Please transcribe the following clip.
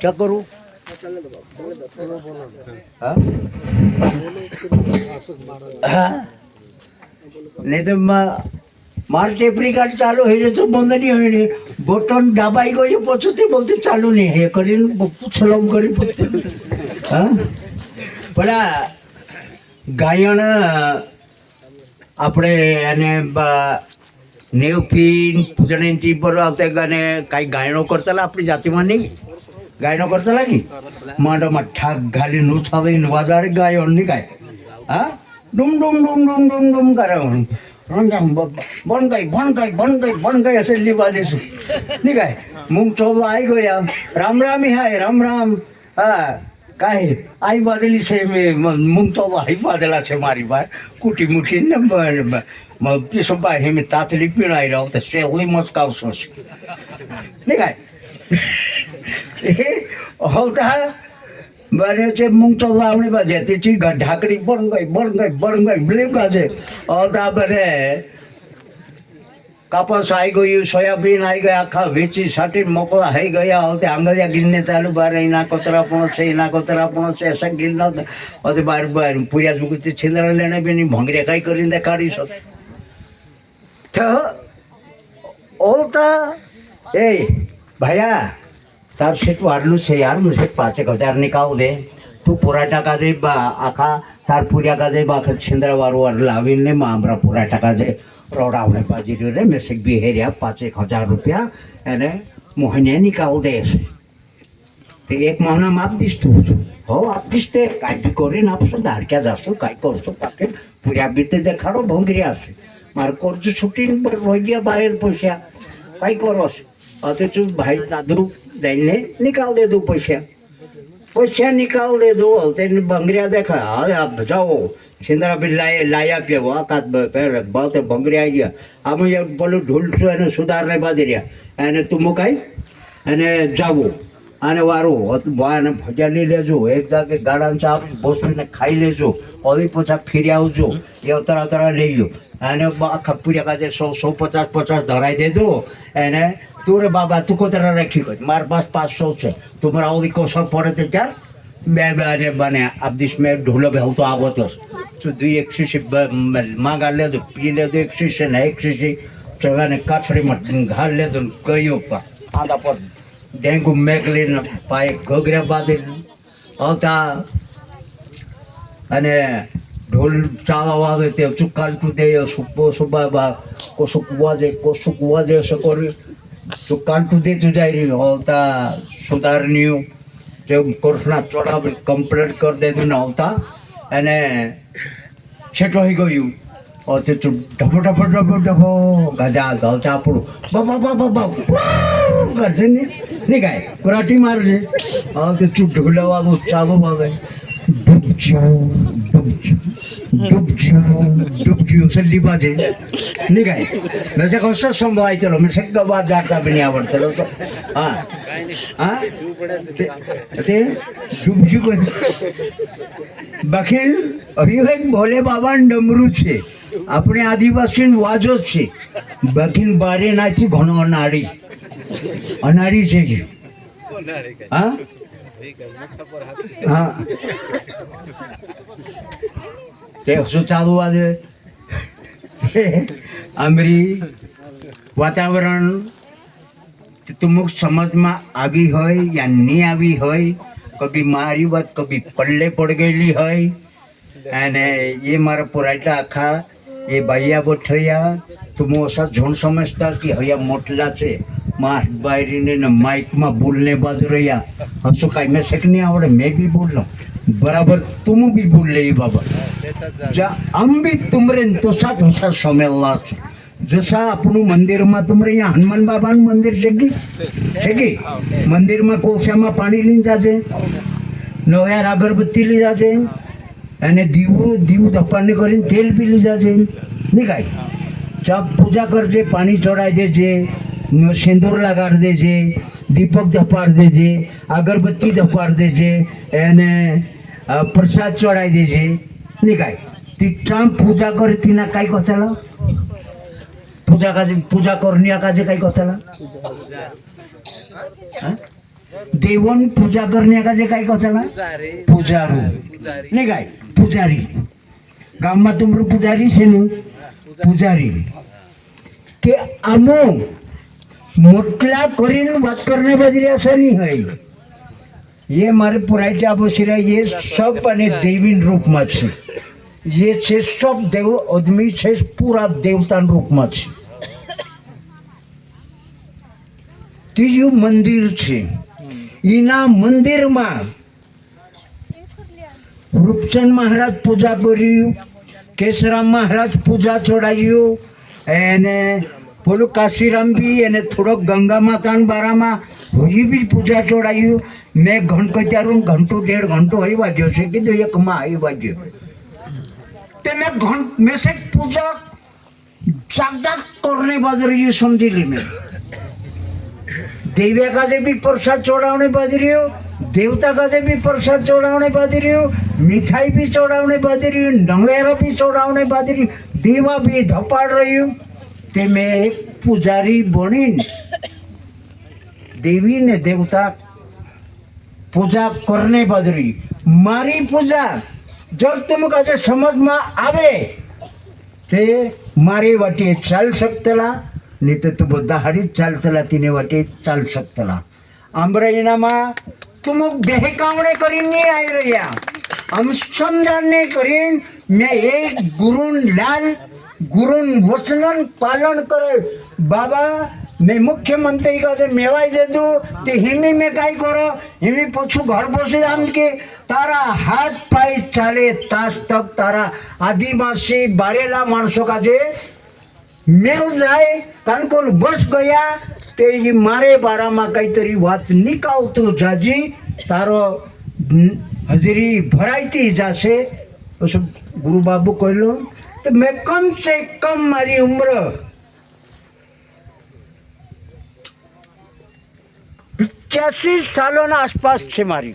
क्या करूं हाँ? हाँ? नहीं तो मार टेपरी कार्ड चालू है तो बंद नहीं होने बटन दबाई गई पछते बोलते चालू नहीं है करीन छलम करी हाँ પેલા ગાયણ આપણે એને નેવપીન પૂજણીથી પર આવતા ગાને કાંઈ ગાયણો કરતા આપણી જાતિમાં નહીં ગાયણો કરતા લાગી માંડોમાં ઠાક ઘાલી નું થાવી વાજાડે ગાયો નહીં ગાય હા ડુમ ડુમ ડુમ ડુમ ડુમ ડુમ કરે બન ગઈ હશે લીવા દેશું નહીં ગાય મૂંગ ચોલો આવી ગયા રામ રામ હાય રામ રામ હા કાંઈ आई बादली से मूंग तो आई बादला से मारी बार कुटी मुठी ने पीछे बाहर में तातली पीणाई रहा तो सेली मस्काव सोच नहीं काय होता बने से मूंग तो लावणी बाजे तीची ढाकड़ी बन गई ब्लेम काजे होता बने कपास आई गई सोयाबीन आई गया आखा वेची साटी मोकला है गया होते आंगलिया गिनने चालू बार इना कोतरा से ऐसा गिनना होते बार बार पूरा जुगती छिंदरा लेने भी नहीं भंगरे काई करिंदे काढी सक तो ओलता ए भैया तार से वारलू से यार मुझे 5,000 निकाल दे तू पूरा टका दे आखा तार पूरा का दे बाखा छिंदरा वार लावीने मामरा पूरा टका दे रोडावणे बाजी रे मैं से बिहेरिया 5,000 रुपया एने महीने निकाल दे ते एक महीना में आप दिसतो हो आप दिसते काय बी करीन आपसो धाडक्या जासो काय करसो पाके पुऱ्या बीते देखाडो भंगरी आसे मार कर्ज छुटी पर रोई गया बाहेर पैसा काय करोस अते तू भाई दादरू देने निकाल दे दो पैसा निकाल दे दो तेरे भंगरिया देखा अरे आप जाओ छिंदरा भी लाया पे वो आकाश पहले बहुत भंगरी आई गया हम ये बोलो ढोलसो एने सुधारने बादी रहा एने तुम कई एने जाओ आने वारो वाने भजा ली लेजो एक दागे गाड़ा चाप बोसने खाई लेजो और पचा फिर आवजो ये तरह ले लो एने खपुरिया का 150 धराई दे दो एने तू रे बाबा तू को तरह रखी कर मार पास 500 से तुम्हारा और को सब पड़े तो क्या मैं बने अब जिसमें ढोलो भी तो आवत तो 2 मांगा ले दो पी ले दो 1 से ना 1 से चलाने काछड़ी में घाल ले दो कयो पर आधा पर डेंगू मेगली न पाए घोगरा बादे होता अने ढोल चालवा दे ते चुकाल टू दे सुबह बा को सुकवा जे सकोरी चुकाल टू दे तू जाई होता सुधारनी जो कोर्सना चोड़ा कंप्लीट कर दे दू ना होता एने छेटो ही गयु और ते डफो गजा गलता पड़ो बाबा गजने नहीं गाय पराठी मार जे और ते चुप ढोलवा दो चालू बाबे डुब सल्ली बाजे नहीं गाय नशा कसं संभाळाय चलो मी सगळं बाज जाता बनी आवडतं तो हाँ ते डुबजी को बाकी अभी एक भोले बाबा डमरू छे अपने आदिवासी वाजो छे बाकी बारे नाची घणो अनाड़ी छे हाँ हाँ ते શું ચાલુ આજે અમરી વાતાવરણ तुमक समझ में આવી હોય या नहीं આવી હોય कभी मारी बात कभी पल्ले पड़ गई है અને ये मारा पुराटा आखा ये भैया बोठरिया तुम ऐसा झोन समझता कि हया मोटला से मार बाहरी ने माइक में बोलने बाजू रहा हसो कहीं मैं सेक नहीं आवड़े मैं भी बोल रहा हूँ बराबर तुम भी बोल रही बाबा जा हम भी तुमरे तो साथ होसा समेला जसा अपन मंदिर में तुमरे यहाँ हनुमान बाबा मंदिर છે मंदिर में कोळसा में पानी ली जाजे लोहार अगरबत्ती ली जाजे અને દીવું ધપાને કરીને તેલ પી લીધા છે નહીં કાંઈ જપ પૂજા કરજે પાણી ચડાવી દેજે સિંદૂર લગાડી દેજે દીપક ધપાડી દેજે અગરબત્તી ધપાડી દેજે એને પ્રસાદ ચડાવી દેજે નહીં કાંઈ તીઠામ પૂજા કરી તીના કાંઈ કથેલા પૂજા કરનિયા કાજે કાંઈ કથેલા देवोन पूजा करने का जे काय कहता ना પૂજારો નહીં ગાય પૂજારી ગામમાં તમારું પૂજારી છે ને પૂજારી કે આમો મોટલા કરીને વાત કરને બદલે ऐसा नहीं है ये हमारे पुराने आपो सिरा ये सब અને દેવી રૂપમાં છે ये છે सब દેવ આદમી છે પૂરા દેવતાના રૂપમાં છે ત્રીજું મંદિર છે એના મંદિરમાં રૂપચંદ મહારાજ પૂજા કર્યું કેશરામ મહારાજ પૂજા ચડાવ્યું એને બોલું કાશીરામ બી એને થોડોક ગંગા માતાના બારામાં એ બી પૂજા ચડાવ્યું મેં ઘંટો ચારું ઘંટો 1.5 ઘંટો આવી વાગ્યો છે કીધું એકમાં આવી વાગ્યો તે મેં से पूजा जागदाग करने बाज रही समझी ली मैं देव्या का भी प्रसाद चढ़ाने बाज रही हो देवता का भी प्रसाद चढ़ाने बाज रही हो मिठाई भी चढ़ाने बाज रही हो नवेरा भी चढ़ाने बाज रही दीवा भी धपाड़ रही हूँ ते मैं एक पुजारी बनी देवी ने देवता पूजा करने बाज रही मारी पूजा जब तुम कहे समझ में आवे ते मारी वाटे चाल सकतला नहीं तो तू બધા હારી ચાલતલા તીને વાટે ચાલ શકતલા આંબરાઈનામાં तुम बेहकावणे કરીને આવી રહ્યા हम समझाने કરીને मैं एक गुरुन लाल गुरुन वचनन पालन करे बाबा मैं मुख्यमंत्री का जे मेवाई दे दूं ते हिमी में काई करो हिमी पछू घर बसी आम के तारा हाथ पाई चाले तास तक तारा आदिवासी बारेला माणसों का जे मेल जाए कारण को बस गया ते मारे बारा में कई तरी बात निकालतो जाजी तारो हाजिरी भराईती जासे उस गुरु बाबू कहलो तो मैं कम से कम मारी उम्र 85 सालों आसपास छे मारी।